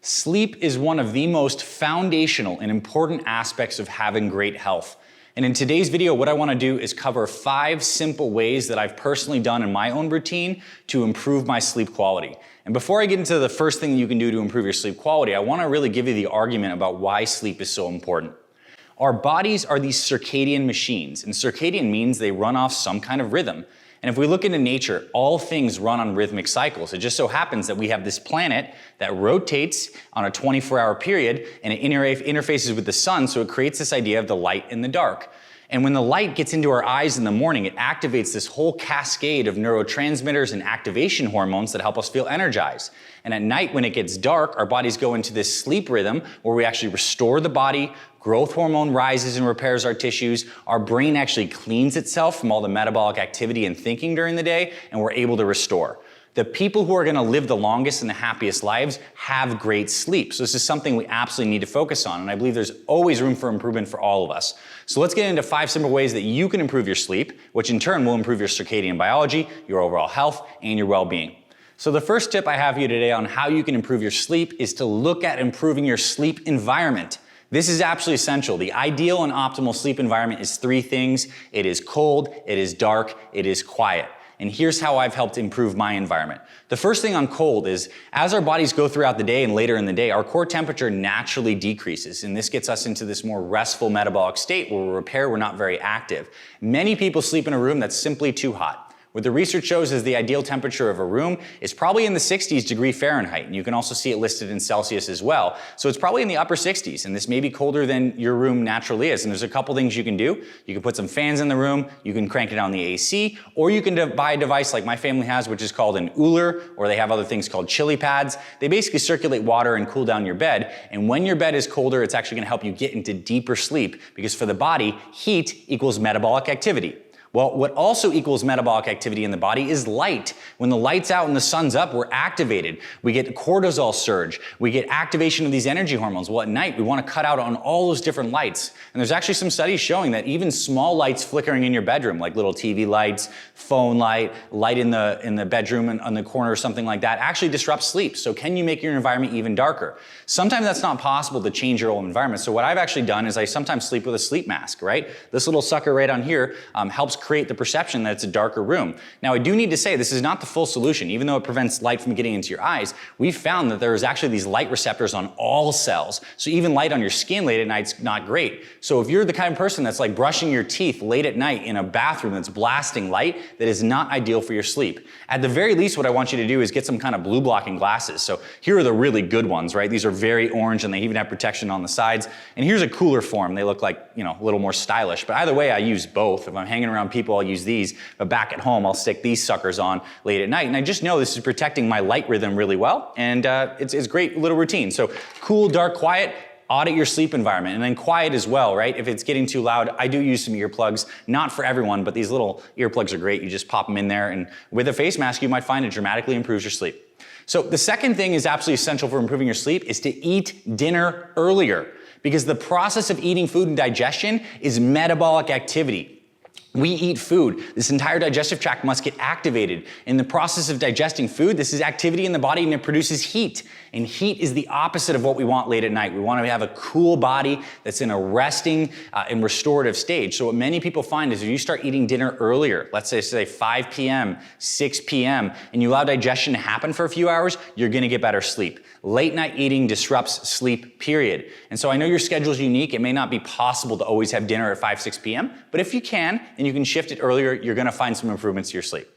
Sleep is one of the most foundational and important aspects of having great health. And in today's video, what I want to do is cover 5 simple ways that I've personally done in my own routine to improve my sleep quality. And before I get into the first thing you can do to improve your sleep quality, I want to really give you the argument about why sleep is so important. Our bodies are these circadian machines, and circadian means they run off some kind of rhythm. And if we look into nature, all things run on rhythmic cycles. It just so happens that we have this planet that rotates on a 24-hour period, and it interfaces with the sun, so it creates this idea of the light and the dark. And when the light gets into our eyes in the morning, it activates this whole cascade of neurotransmitters and activation hormones that help us feel energized. And at night, when it gets dark, our bodies go into this sleep rhythm where we actually restore the body, growth hormone rises and repairs our tissues, our brain actually cleans itself from all the metabolic activity and thinking during the day, and we're able to restore. The people who are going to live the longest and the happiest lives have great sleep. So this is something we absolutely need to focus on, and I believe there's always room for improvement for all of us. So let's get into 5 simple ways that you can improve your sleep, which in turn will improve your circadian biology, your overall health, and your well-being. So the first tip I have for you today on how you can improve your sleep is to look at improving your sleep environment. This is absolutely essential. The ideal and optimal sleep environment is 3 things. It is cold, it is dark, it is quiet. And here's how I've helped improve my environment. The first thing on cold is, as our bodies go throughout the day and later in the day, our core temperature naturally decreases. And this gets us into this more restful metabolic state where we're not very active. Many people sleep in a room that's simply too hot. What the research shows is the ideal temperature of a room is probably in the 60s degrees Fahrenheit. And you can also see it listed in Celsius as well. So it's probably in the upper 60s, and this may be colder than your room naturally is. And there's a couple things you can do. You can put some fans in the room, you can crank it on the AC, or you can buy a device like my family has, which is called an Uller, or they have other things called chili pads. They basically circulate water and cool down your bed. And when your bed is colder, it's actually gonna help you get into deeper sleep, because for the body, heat equals metabolic activity. Well, what also equals metabolic activity in the body is light. When the light's out and the sun's up, we're activated. We get cortisol surge. We get activation of these energy hormones. Well, at night, we want to cut out on all those different lights. And there's actually some studies showing that even small lights flickering in your bedroom, like little TV lights, phone light in the bedroom and on the corner or something like that, actually disrupts sleep. So can you make your environment even darker? Sometimes that's not possible to change your whole environment. So what I've actually done is I sometimes sleep with a sleep mask, right? This little sucker right on here helps create the perception that it's a darker room. Now, I do need to say this is not the full solution. Even though it prevents light from getting into your eyes, we found that there's actually these light receptors on all cells. So even light on your skin late at night's not great. So if you're the kind of person that's like brushing your teeth late at night in a bathroom that's blasting light, that is not ideal for your sleep. At the very least, what I want you to do is get some kind of blue blocking glasses. So here are the really good ones, right? These are very orange and they even have protection on the sides. And here's a cooler form. They look like, a little more stylish. But either way, I use both. If I'm hanging around people, I'll use these, but back at home, I'll stick these suckers on late at night. And I just know this is protecting my light rhythm really well, and it's a great little routine. So cool, dark, quiet, audit your sleep environment, and then quiet as well, right? If it's getting too loud, I do use some earplugs, not for everyone, but these little earplugs are great. You just pop them in there, and with a face mask, you might find it dramatically improves your sleep. So the second thing is absolutely essential for improving your sleep is to eat dinner earlier, because the process of eating food and digestion is metabolic activity. We eat food. This entire digestive tract must get activated. In the process of digesting food, this is activity in the body and it produces heat. And heat is the opposite of what we want late at night. We want to have a cool body that's in a resting and restorative stage. So what many people find is if you start eating dinner earlier, let's say 5 p.m., 6 p.m., and you allow digestion to happen for a few hours, you're going to get better sleep. Late night eating disrupts sleep, period. And so I know your schedule is unique. It may not be possible to always have dinner at 5, 6 p.m., but if you can, and you can shift it earlier, you're going to find some improvements to your sleep.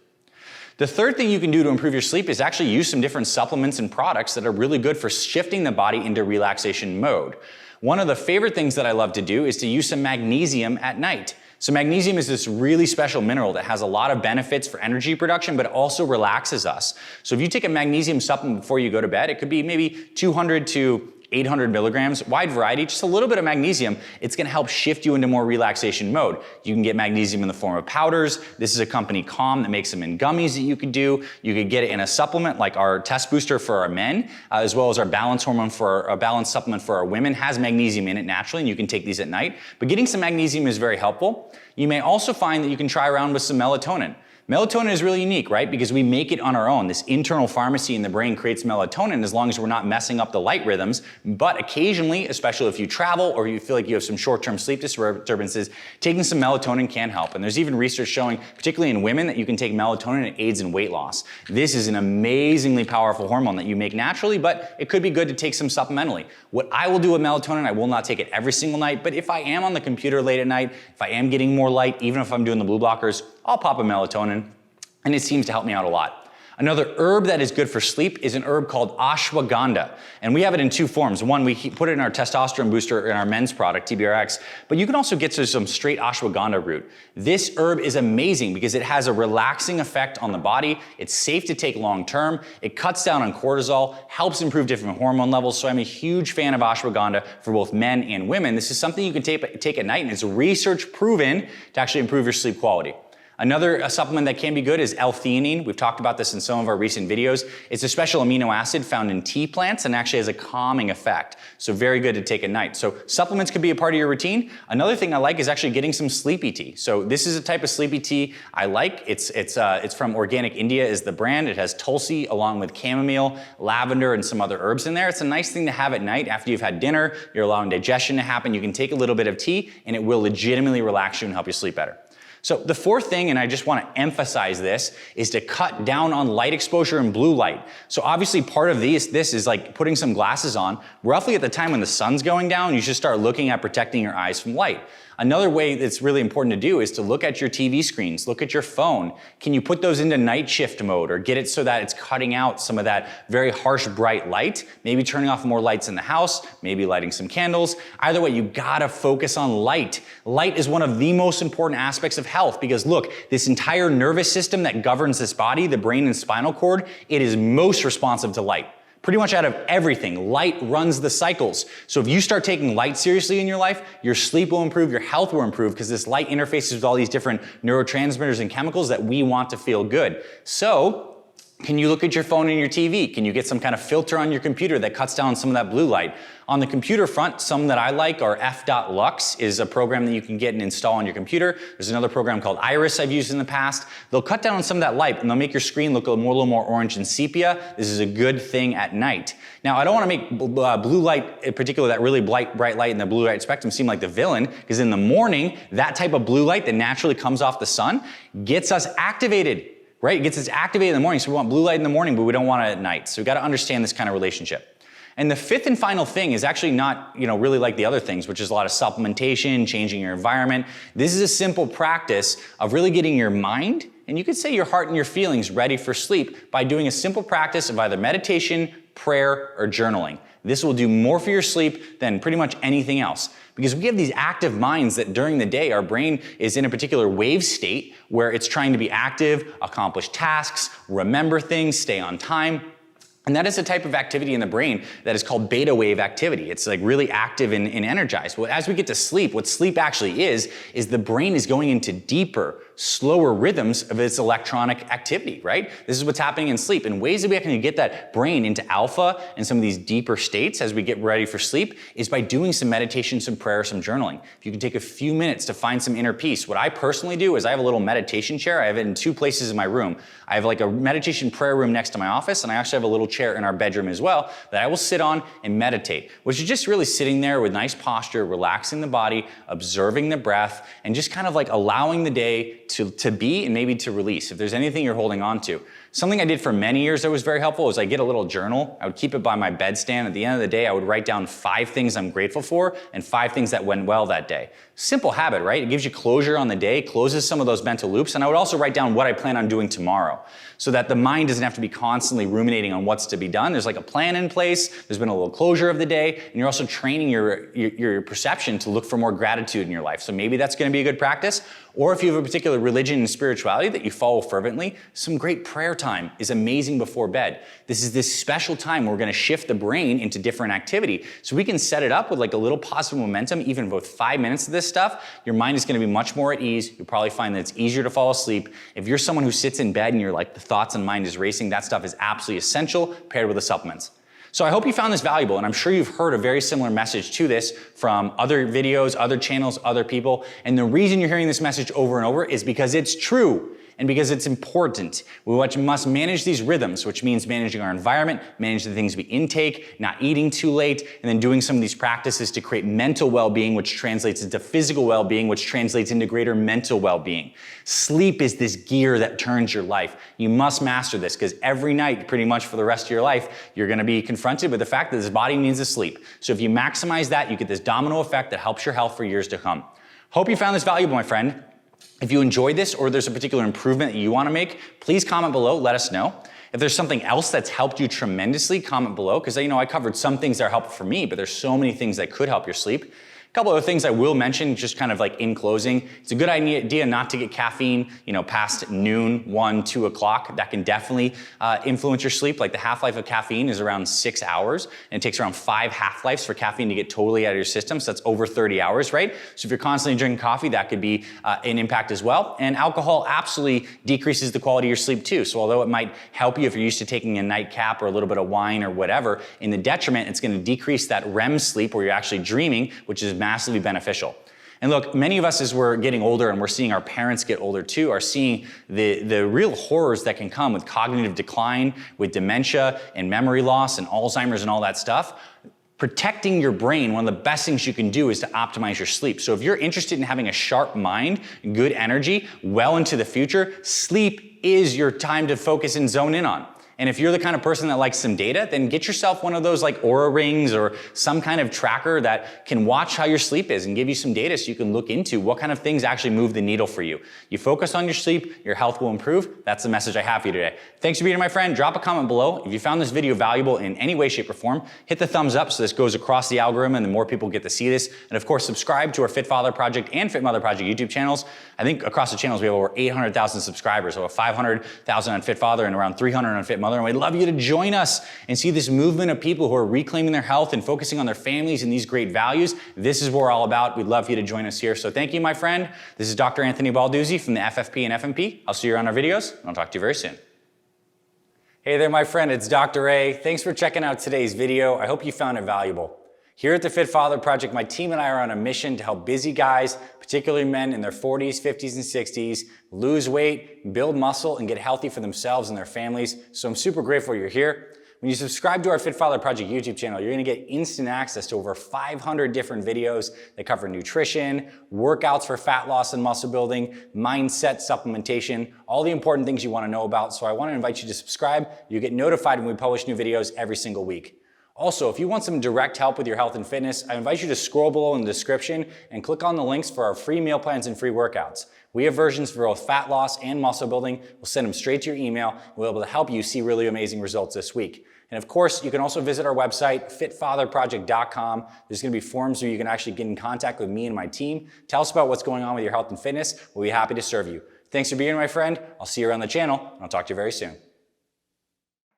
The third thing you can do to improve your sleep is actually use some different supplements and products that are really good for shifting the body into relaxation mode. One of the favorite things that I love to do is to use some magnesium at night. So magnesium is this really special mineral that has a lot of benefits for energy production, but it also relaxes us. So if you take a magnesium supplement before you go to bed, it could be maybe 200 to 800 milligrams, wide variety, just a little bit of magnesium. It's gonna help shift you into more relaxation mode. You can get magnesium in the form of powders. This is a company, Calm, that makes them in gummies that you could do. You could get it in a supplement like our test booster for our men, as well as our balance hormone for a balance supplement for our women has magnesium in it naturally, and you can take these at night. But getting some magnesium is very helpful. You may also find that you can try around with some melatonin. Melatonin is really unique, right? Because we make it on our own. This internal pharmacy in the brain creates melatonin as long as we're not messing up the light rhythms. But occasionally, especially if you travel or you feel like you have some short-term sleep disturbances, taking some melatonin can help. And there's even research showing, particularly in women, that you can take melatonin and it aids in weight loss. This is an amazingly powerful hormone that you make naturally, but it could be good to take some supplementally. What I will do with melatonin, I will not take it every single night, but if I am on the computer late at night, if I am getting more light, even if I'm doing the blue blockers, I'll pop a melatonin, and it seems to help me out a lot. Another herb that is good for sleep is an herb called ashwagandha. And we have it in two forms. One, we put it in our testosterone booster in our men's product, TBRX, but you can also get some straight ashwagandha root. This herb is amazing because it has a relaxing effect on the body. It's safe to take long term. It cuts down on cortisol, helps improve different hormone levels. So I'm a huge fan of ashwagandha for both men and women. This is something you can take at night, and it's research proven to actually improve your sleep quality. Another supplement that can be good is L-theanine. We've talked about this in some of our recent videos. It's a special amino acid found in tea plants and actually has a calming effect. So very good to take at night. So supplements could be a part of your routine. Another thing I like is actually getting some sleepy tea. So this is a type of sleepy tea I like. It's from Organic India is the brand. It has tulsi along with chamomile, lavender, and some other herbs in there. It's a nice thing to have at night after you've had dinner. You're allowing digestion to happen. You can take a little bit of tea and it will legitimately relax you and help you sleep better. So the fourth thing, and I just want to emphasize this, is to cut down on light exposure and blue light. So obviously part of this is like putting some glasses on. Roughly at the time when the sun's going down, you should start looking at protecting your eyes from light. Another way that's really important to do is to look at your TV screens, look at your phone. Can you put those into night shift mode or get it so that it's cutting out some of that very harsh bright light? Maybe turning off more lights in the house, maybe lighting some candles. Either way, you gotta focus on light. Light is one of the most important aspects of health because look, this entire nervous system that governs this body, the brain and spinal cord, it is most responsive to light. Pretty much out of everything, light runs the cycles. So if you start taking light seriously in your life, your sleep will improve, your health will improve because this light interfaces with all these different neurotransmitters and chemicals that we want to feel good. So, can you look at your phone and your TV? Can you get some kind of filter on your computer that cuts down some of that blue light? On the computer front, some that I like are f.lux is a program that you can get and install on your computer. There's another program called Iris I've used in the past. They'll cut down on some of that light and they'll make your screen look a little more orange and sepia. This is a good thing at night. Now, I don't want to make blue light, in particular that really bright light in the blue light spectrum, seem like the villain, because in the morning, that type of blue light that naturally comes off the sun gets us activated. Right? It gets us activated in the morning, so we want blue light in the morning, but we don't want it at night. So we've got to understand this kind of relationship. And the fifth and final thing is actually not, really like the other things, which is a lot of supplementation, changing your environment. This is a simple practice of really getting your mind, and you could say your heart and your feelings ready for sleep by doing a simple practice of either meditation, prayer, or journaling. This will do more for your sleep than pretty much anything else. Because we have these active minds that during the day, our brain is in a particular wave state where it's trying to be active, accomplish tasks, remember things, stay on time. And that is a type of activity in the brain that is called beta wave activity. It's like really active and energized. Well, as we get to sleep, what sleep actually is the brain is going into deeper, slower rhythms of its electronic activity, right? This is what's happening in sleep. And ways that we can get that brain into alpha and some of these deeper states as we get ready for sleep is by doing some meditation, some prayer, some journaling. If you can take a few minutes to find some inner peace. What I personally do is I have a little meditation chair. I have it in two places in my room. I have like a meditation prayer room next to my office, and I actually have a little chair in our bedroom as well that I will sit on and meditate, which is just really sitting there with nice posture, relaxing the body, observing the breath, and just kind of like allowing the day to be and maybe to release if there's anything you're holding on to. Something I did for many years that was very helpful was I get a little journal. I would keep it by my bedstand. At the end of the day, I would write down 5 things I'm grateful for and 5 things that went well that day. Simple habit, right? It gives you closure on the day, closes some of those mental loops, and I would also write down what I plan on doing tomorrow so that the mind doesn't have to be constantly ruminating on what's to be done. There's like a plan in place, there's been a little closure of the day, and you're also training your perception to look for more gratitude in your life. So maybe that's gonna be a good practice. Or if you have a particular religion and spirituality that you follow fervently, some great prayer time is amazing before bed. This is this special time where we're gonna shift the brain into different activity. So we can set it up with like a little positive momentum, even with 5 minutes of this stuff, your mind is gonna be much more at ease. You'll probably find that it's easier to fall asleep. If you're someone who sits in bed and you're like, the thoughts and mind is racing, that stuff is absolutely essential paired with the supplements. So I hope you found this valuable, and I'm sure you've heard a very similar message to this from other videos, other channels, other people. And the reason you're hearing this message over and over is because it's true. And because it's important, we must manage these rhythms, which means managing our environment, managing the things we intake, not eating too late, and then doing some of these practices to create mental well-being, which translates into physical well-being, which translates into greater mental well-being. Sleep is this gear that turns your life. You must master this because every night, pretty much for the rest of your life, you're gonna be confronted with the fact that this body needs to sleep. So if you maximize that, you get this domino effect that helps your health for years to come. Hope you found this valuable, my friend. If you enjoyed this or there's a particular improvement that you want to make, please comment below, let us know. If there's something else that's helped you tremendously, comment below, because I covered some things that are helpful for me, but there's so many things that could help your sleep. A couple other things I will mention, just kind of like in closing. It's a good idea not to get caffeine, past noon, 1, 2 o'clock. That can definitely influence your sleep. Like the half-life of caffeine is around 6 hours, and it takes around 5 half-lives for caffeine to get totally out of your system. So that's over 30 hours, right? So if you're constantly drinking coffee, that could be an impact as well. And alcohol absolutely decreases the quality of your sleep too. So although it might help you if you're used to taking a nightcap or a little bit of wine or whatever, in the detriment, it's going to decrease that REM sleep where you're actually dreaming, which is massively beneficial. And look, many of us as we're getting older and we're seeing our parents get older too, are seeing the real horrors that can come with cognitive decline, with dementia and memory loss and Alzheimer's and all that stuff. Protecting your brain, one of the best things you can do is to optimize your sleep. So if you're interested in having a sharp mind, good energy, well into the future, sleep is your time to focus and zone in on. And if you're the kind of person that likes some data, then get yourself one of those like Oura rings or some kind of tracker that can watch how your sleep is and give you some data so you can look into what kind of things actually move the needle for you. You focus on your sleep, your health will improve. That's the message I have for you today. Thanks for being here, my friend. Drop a comment below. If you found this video valuable in any way, shape, or form, hit the thumbs up so this goes across the algorithm and the more people get to see this. And of course, subscribe to our Fit Father Project and Fit Mother Project YouTube channels. I think across the channels, we have over 800,000 subscribers, over 500,000 on Fit Father and around 300 on Fit Mother. And we'd love you to join us and see this movement of people who are reclaiming their health and focusing on their families and these great values. This is what we're all about. We'd love you to join us here. So thank you, my friend. This is Dr. Anthony Balduzzi from the FFP and FMP. I'll see you around our videos, and I'll talk to you very soon. Hey there, my friend. It's Dr. A. Thanks for checking out today's video. I hope you found it valuable. Here at the Fit Father Project, my team and I are on a mission to help busy guys, particularly men in their 40s, 50s, and 60s, lose weight, build muscle, and get healthy for themselves and their families. So I'm super grateful you're here. When you subscribe to our Fit Father Project YouTube channel, you're gonna get instant access to over 500 different videos that cover nutrition, workouts for fat loss and muscle building, mindset, supplementation, all the important things you wanna know about. So I wanna invite you to subscribe. You get notified when we publish new videos every single week. Also, if you want some direct help with your health and fitness, I invite you to scroll below in the description and click on the links for our free meal plans and free workouts. We have versions for both fat loss and muscle building. We'll send them straight to your email. We'll be able to help you see really amazing results this week. And of course, you can also visit our website, fitfatherproject.com. There's gonna be forms where you can actually get in contact with me and my team. Tell us about what's going on with your health and fitness. We'll be happy to serve you. Thanks for being here, my friend. I'll see you around the channel, and I'll talk to you very soon.